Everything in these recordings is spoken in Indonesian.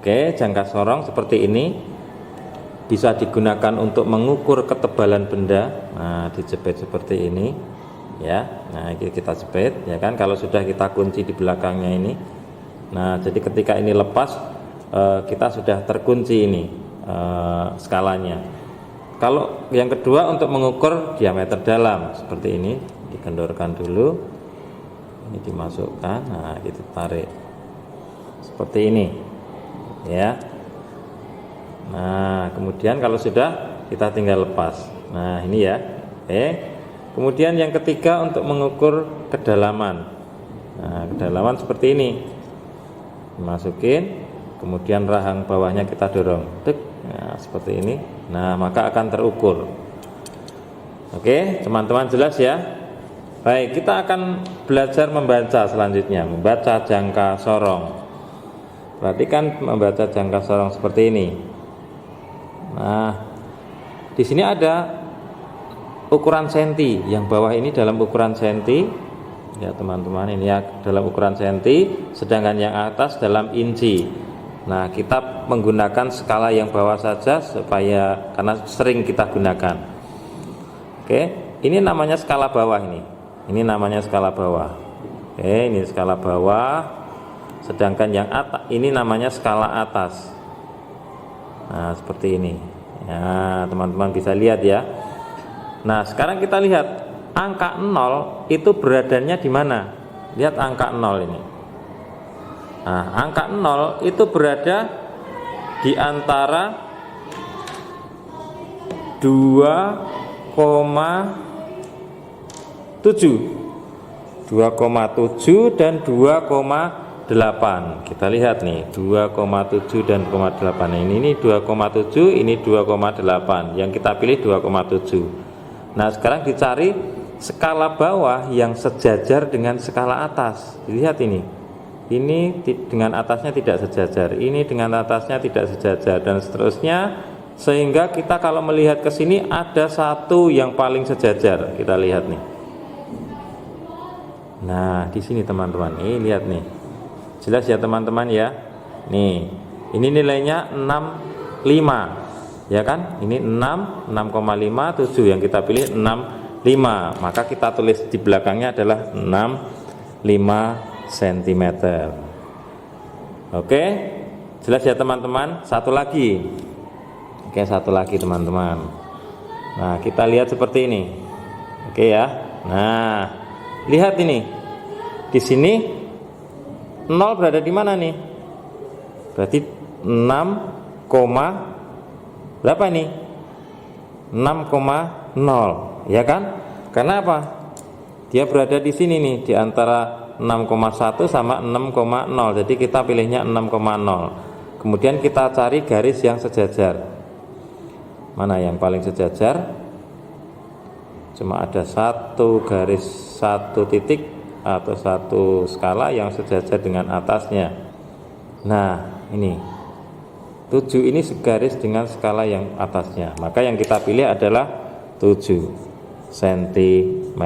Oke, jangka sorong seperti ini bisa digunakan untuk mengukur ketebalan benda. Nah, dijepit seperti ini ya. Nah, ini kita jepit ya kan, kalau sudah kita kunci di belakangnya ini. Nah, jadi ketika ini lepas, kita sudah terkunci ini skalanya. Kalau yang kedua untuk mengukur diameter dalam seperti ini, dikendorkan dulu, ini dimasukkan, nah kita tarik seperti ini ya. Nah, kemudian kalau sudah, kita tinggal lepas. Nah, ini ya. Oke. Kemudian yang ketiga untuk mengukur kedalaman. Nah, kedalaman seperti ini. Masukin, kemudian rahang bawahnya kita dorong. Tek. Nah, seperti ini. Nah, maka akan terukur. Oke, teman-teman jelas ya? Baik, kita akan belajar membaca selanjutnya, membaca jangka sorong. Perhatikan membaca jangka sorong seperti ini. Nah, di sini ada ukuran senti, yang bawah ini dalam ukuran senti ya teman-teman, ini ya dalam ukuran senti, sedangkan yang atas dalam inci. Nah, kita menggunakan skala yang bawah saja supaya, karena sering kita gunakan. Oke, ini namanya skala bawah ini namanya skala bawah. Oke, ini skala bawah, sedangkan yang atas ini namanya skala atas. Nah, seperti ini ya, teman-teman bisa lihat ya. Nah, sekarang kita lihat angka 0 itu beradanya di mana. Lihat angka 0 ini. Nah, angka 0 itu berada di antara 2,7 dan 2,8. Kita lihat nih, 2,7 dan 2,8. Ini 2,7, ini 2,8. Yang kita pilih 2,7. Nah, sekarang dicari skala bawah yang sejajar dengan skala atas. Lihat ini. Ini dengan atasnya tidak sejajar, ini dengan atasnya tidak sejajar, dan seterusnya, sehingga kita kalau melihat ke sini ada satu yang paling sejajar. Kita lihat nih. Nah, di sini teman-teman, ini lihat nih. Jelas ya teman-teman ya. Nih, ini nilainya 65. Ya kan? Ini 6, 6,5, 7, yang kita pilih 65. Maka kita tulis di belakangnya adalah 65 cm. Oke, jelas ya teman-teman. Satu lagi. Oke, satu lagi teman-teman. Nah, kita lihat seperti ini. Oke ya. Nah, lihat ini. Di sini 0 berada di mana nih? Berarti 6, berapa ini? 6,0 ya kan? Karena apa? Dia berada di sini nih, di antara 6,1 sama 6,0. Jadi kita pilihnya 6,0. Kemudian kita cari garis yang sejajar. Mana yang paling sejajar? Cuma ada satu garis, satu titik atau satu skala yang sejajar dengan atasnya. Nah, ini 7 ini segaris dengan skala yang atasnya. Maka yang kita pilih adalah 7 cm.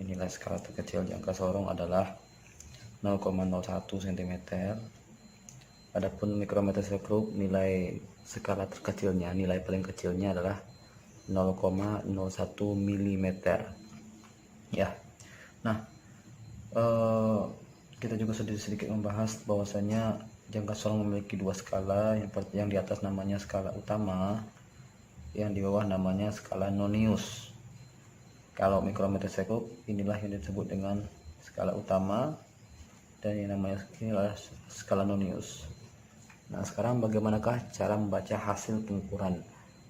Nilai skala terkecil jangka sorong adalah 0,01 cm. Adapun mikrometer sekrup, nilai skala terkecilnya, nilai paling kecilnya adalah 0,01 mm. Ya. Nah, kita juga sedikit membahas bahwasanya jangka sorong memiliki dua skala. Yang di atas namanya skala utama, yang di bawah namanya skala nonius. Kalau mikrometer sekrup, inilah yang disebut dengan skala utama, dan yang namanya inilah skala nonius. Nah, sekarang bagaimanakah cara membaca hasil pengukuran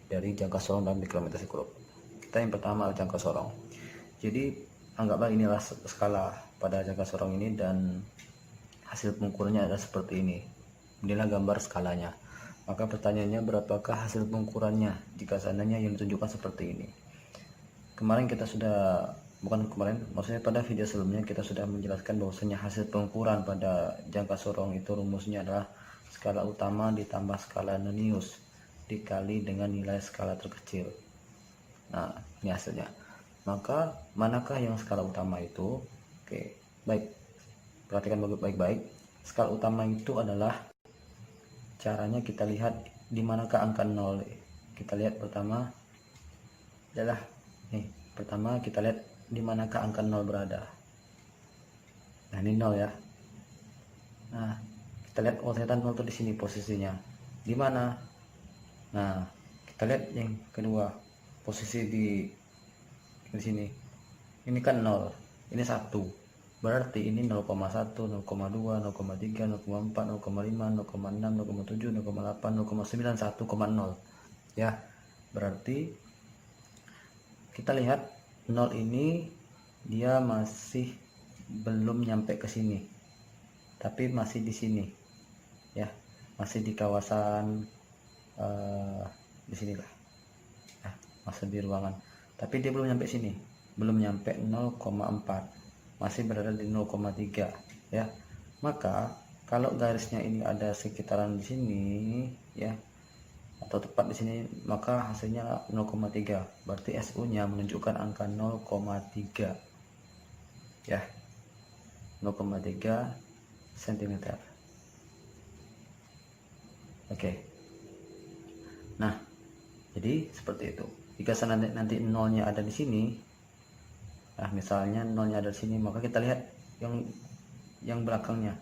dari jangka sorong dan mikrometer sekrup? Kita yang pertama jangka sorong. Jadi anggaplah inilah skala pada jangka sorong ini, dan hasil pengukurannya adalah seperti ini. Inilah gambar skalanya. Maka pertanyaannya, berapakah hasil pengukurannya jika seandainya yang ditunjukkan seperti ini? Kemarin kita sudah, bukan kemarin, maksudnya pada video sebelumnya kita sudah menjelaskan bahwasanya hasil pengukuran pada jangka sorong itu rumusnya adalah skala utama ditambah skala Nonius dikali dengan nilai skala terkecil. Nah, ini hasilnya. Maka manakah yang skala utama itu? Oke, baik. Perhatikan baik-baik. Skala utama itu adalah, caranya kita lihat di manakah angka 0. Kita lihat pertama adalah nih, pertama kita lihat di manakah angka 0 berada. Nah, ini 0 ya. Nah, kita lihat, oh ternyata 0 itu di sini posisinya. Di mana? Nah, kita lihat yang kedua, posisi di sini. Ini kan 0, ini 1. Berarti ini 0,1, 0,2, 0,3, 0,4, 0,5, 0,6, 0,7, 0,8, 0,9, 1,0. Ya. Berarti kita lihat 0 ini dia masih belum nyampe ke sini. Tapi masih di sini. Ya, masih di kawasan di sinilah. Ya, masih di ruangan. Tapi dia belum nyampe sini. Belum nyampe 0,4. Masih berada di 0,3 ya. Maka kalau garisnya ini ada sekitaran di sini ya, atau tepat di sini, maka hasilnya 0,3. Berarti SU nya menunjukkan angka 0,3 ya, 0,3 cm. Oke. Nah, jadi seperti itu. Jika nanti nolnya ada di sini, nah misalnya nolnya ada di sini, maka kita lihat yang belakangnya.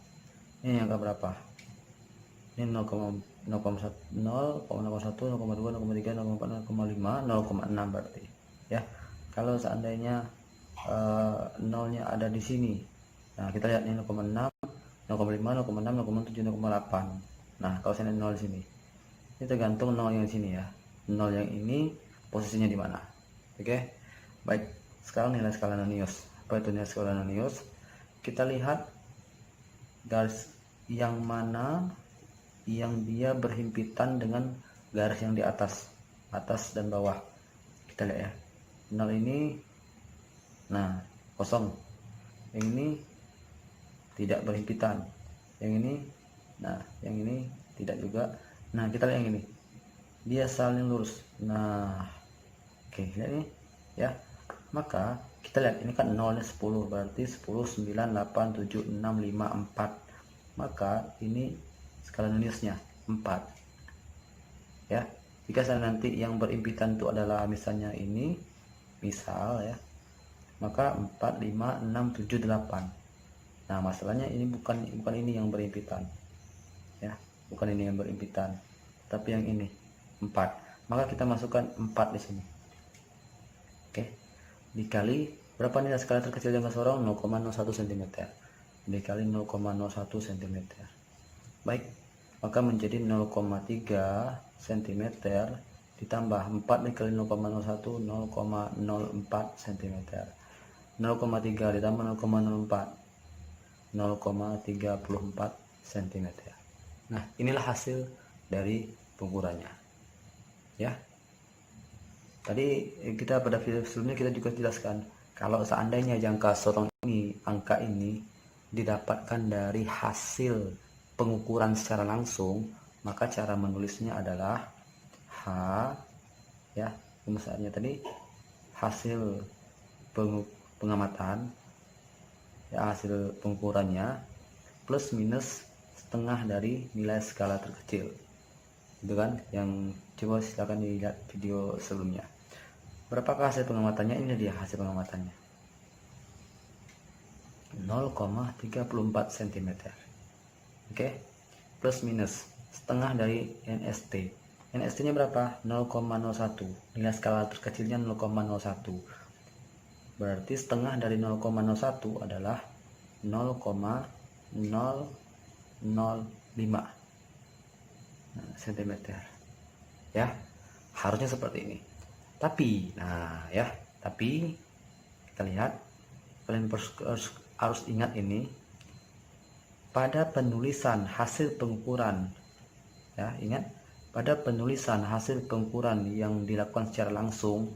Ini angka berapa? Ini 0,1, 0,1, 0,2, 0,3, 0,4, 0,5, 0,6 berarti. Ya. Kalau seandainya nolnya ada di sini. Nah, kita lihat ini 0,6, 0,5, 0,6, 0,7, 0,8. Nah, kalau saya 0 di sini. Ini tergantung nol yang di sini ya. Nol yang ini posisinya di mana? Oke. Baik. Sekarang nilai skala Nonius. Apa itu nilai skala Nonius? Kita lihat garis yang mana yang dia berhimpitan dengan garis yang di atas dan bawah. Kita lihat ya. 0 ini, nah, kosong. Yang ini tidak berhimpitan. Yang ini, nah, yang ini tidak juga. Nah, kita lihat yang ini. Dia saling lurus. Nah, oke, lihat ini ya. Maka kita lihat ini kan nolnya 10, berarti 10, 9, 8, 7, 6, 5, 4. Maka ini skala Noniusnya 4 ya. Jika nanti yang berimpitan itu adalah misalnya ini, misal ya, maka 4, 5, 6, 7, 8. Nah, masalahnya ini bukan ini yang berimpitan ya, bukan ini yang berimpitan, tapi yang ini 4. Maka kita masukkan 4 di sini. Oke. Dikali berapa nilai skala terkecil jangka sorong? 0,01 cm. Dikali 0,01 cm. Baik, maka menjadi 0,3 cm ditambah 4 dikali 0,01, 0,04 cm. 0,3 ditambah 0,04, 0,34 cm. Nah, inilah hasil dari pengukurannya ya. Tadi kita pada video sebelumnya kita juga jelaskan, kalau seandainya jangka sorong ini, angka ini didapatkan dari hasil pengukuran secara langsung, maka cara menulisnya adalah H ya, misalnya tadi hasil pengamatan ya, hasil pengukurannya plus minus setengah dari nilai skala terkecil. Itu kan yang, coba silakan dilihat video sebelumnya. Berapakah hasil pengamatannya? Ini dia hasil pengamatannya, 0,34 cm. Oke. Plus minus setengah dari NST. NST nya berapa? 0,01. Nilai skala terkecilnya 0,01. Berarti setengah dari 0,01 adalah 0,005 cm ya. Harusnya seperti ini. Tapi kita lihat, kalian harus ingat ini pada penulisan hasil pengukuran ya. Ingat, pada penulisan hasil pengukuran yang dilakukan secara langsung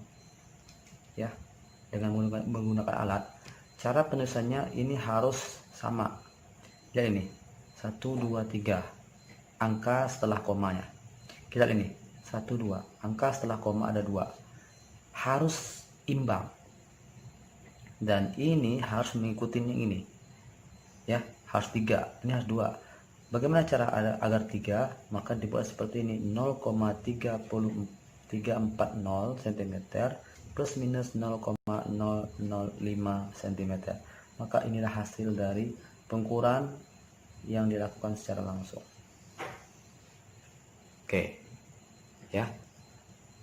ya dengan menggunakan alat, cara penulisannya ini harus sama. Lihat ini 1 2 3 angka setelah komanya. Kita lihat ini 1 2 angka setelah koma ada 2, harus imbang, dan ini harus mengikuti yang ini ya, harus 3, ini harus 2. Bagaimana cara agar 3? Maka dibuat seperti ini, 0,340 cm plus minus 0,005 cm. Maka inilah hasil dari pengukuran yang dilakukan secara langsung. Oke ya,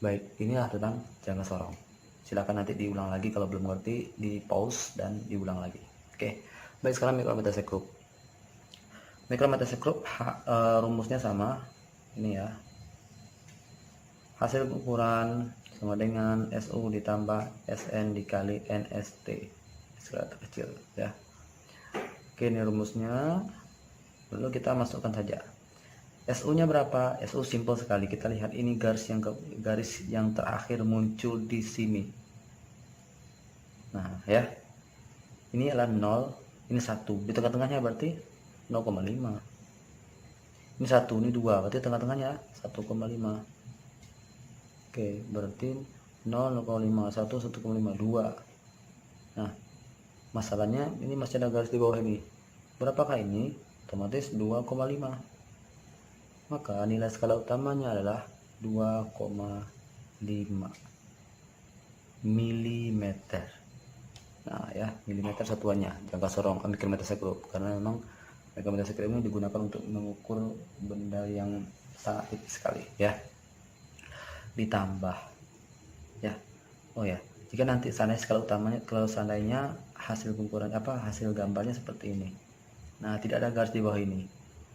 baik, inilah tentang jangka sorong. Silakan nanti diulang lagi, kalau belum ngerti di pause dan diulang lagi. Oke, baik, sekarang mikrometer sekrup. Mikrometer sekrup rumusnya sama ini ya, hasil ukuran sama dengan SU ditambah SN dikali NST skala terkecil ya. Oke, ini rumusnya, lalu kita masukkan saja. SU nya berapa? SU simple sekali, kita lihat ini garis yang terakhir muncul di sini. Nah ya, ini adalah 0, ini 1, di tengah-tengahnya berarti 0,5. Ini 1, ini 2, berarti tengah-tengahnya 1,5. Oke, berarti 0,5, 1, 1,5, 2. Nah, masalahnya ini masih ada garis di bawah ini. Berapakah ini? Otomatis 2,5. Maka nilai skala utamanya adalah 2,5 mm. Nah ya, milimeter satuannya jangka sorong mikrometer sekrup, karena memang mikrometer sekrup ini digunakan untuk mengukur benda yang sangat tipis sekali ya. Ditambah ya, oh ya, jika nanti seandainya skala utamanya, kalau seandainya hasil pengukuran hasil gambarnya seperti ini, nah tidak ada garis di bawah ini,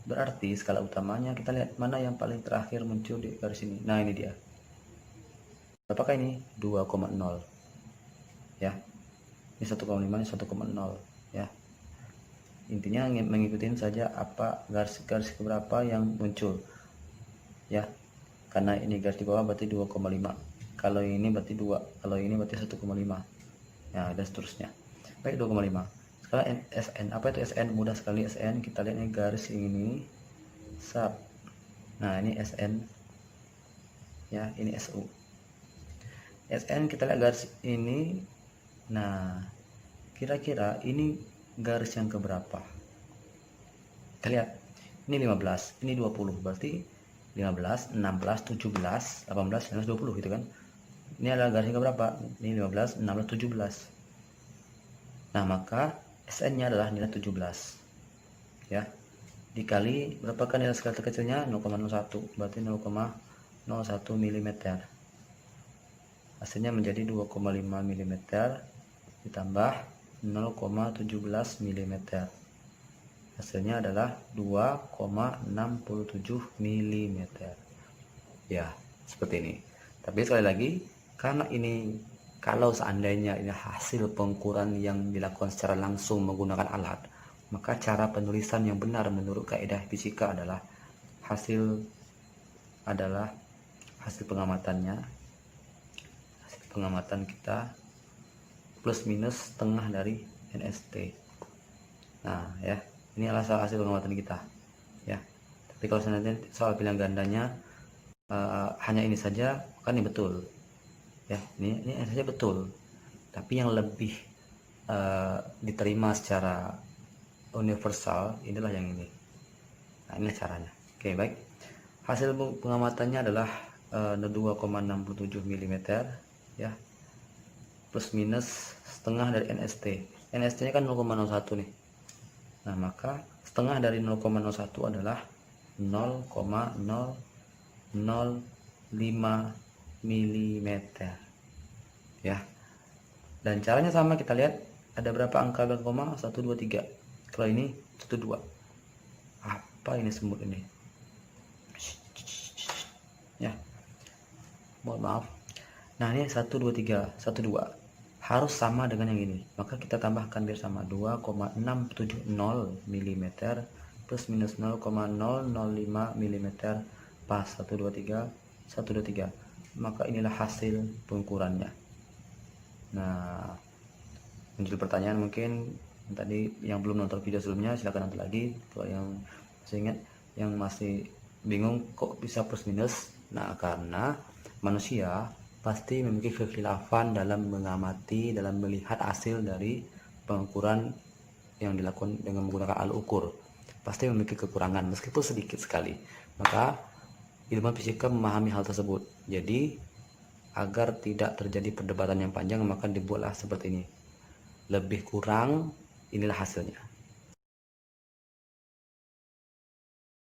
berarti skala utamanya kita lihat mana yang paling terakhir muncul di garis ini. Nah ini dia, apakah ini 2,0 ya, ini 1,5, ini 1,0 ya. Intinya mengikuti saja apa garis-garis keberapa yang muncul ya, karena ini garis di bawah berarti 2,5, kalau ini berarti 2, kalau ini berarti 1,5 ya, dan seterusnya. Baik, 2,5. Sekarang SN, apa itu SN? Mudah sekali SN, kita lihat ini garis ini sub, nah ini SN ya, ini SU. SN kita lihat garis ini. Nah, kira-kira ini garis yang keberapa? Kita lihat, ini 15, ini 20, berarti 15, 16, 17, 18, 19, 20 gitu kan. Ini adalah garis yang keberapa? Ini 15, 16, 17. Nah, maka SN nya adalah nilai 17 ya, dikali berapakah nilai skala terkecilnya? 0,01, berarti 0,01 mm. Hasilnya menjadi 2,5 mm ditambah 0,17 mm, hasilnya adalah 2,67 mm ya, seperti ini. Tapi sekali lagi, karena ini kalau seandainya ini hasil pengukuran yang dilakukan secara langsung menggunakan alat, maka cara penulisan yang benar menurut kaidah fisika adalah hasil pengamatannya, pengamatan kita plus minus setengah dari NST. Nah ya, ini adalah hasil pengamatan kita ya. Tapi kalau seandainya soal pilihan gandanya hanya ini saja, kan ini betul ya, ini saja betul, tapi yang lebih diterima secara universal inilah yang ini. Nah ini caranya. Oke, baik, hasil pengamatannya adalah 2,67 mm ya, plus minus setengah dari NST. NST nya kan 0,01 nih. Nah maka setengah dari 0,01 adalah 0,005 mm ya. Dan caranya sama, kita lihat ada berapa angka belakang koma? 1 2 3. Kalau ini 1 2. Apa ini semut ini ya, mohon maaf. Nah ini 1 2 3 1 2 harus sama dengan yang ini, maka kita tambahkan biar sama, 2,670 mm plus minus 0,005 mm pas 1 2 3 1 2 3, maka inilah hasil pengukurannya. Nah, muncul pertanyaan mungkin tadi yang belum nonton video sebelumnya silahkan nonton lagi. Kalau yang masih ingat, yang masih bingung kok bisa plus minus, nah karena manusia pasti memiliki kekhilafan dalam mengamati, dalam melihat hasil dari pengukuran yang dilakukan dengan menggunakan alat ukur. Pasti memiliki kekurangan meskipun sedikit sekali. Maka ilmuwan fisika memahami hal tersebut. Jadi agar tidak terjadi perdebatan yang panjang, maka dibuatlah seperti ini. Lebih kurang, inilah hasilnya.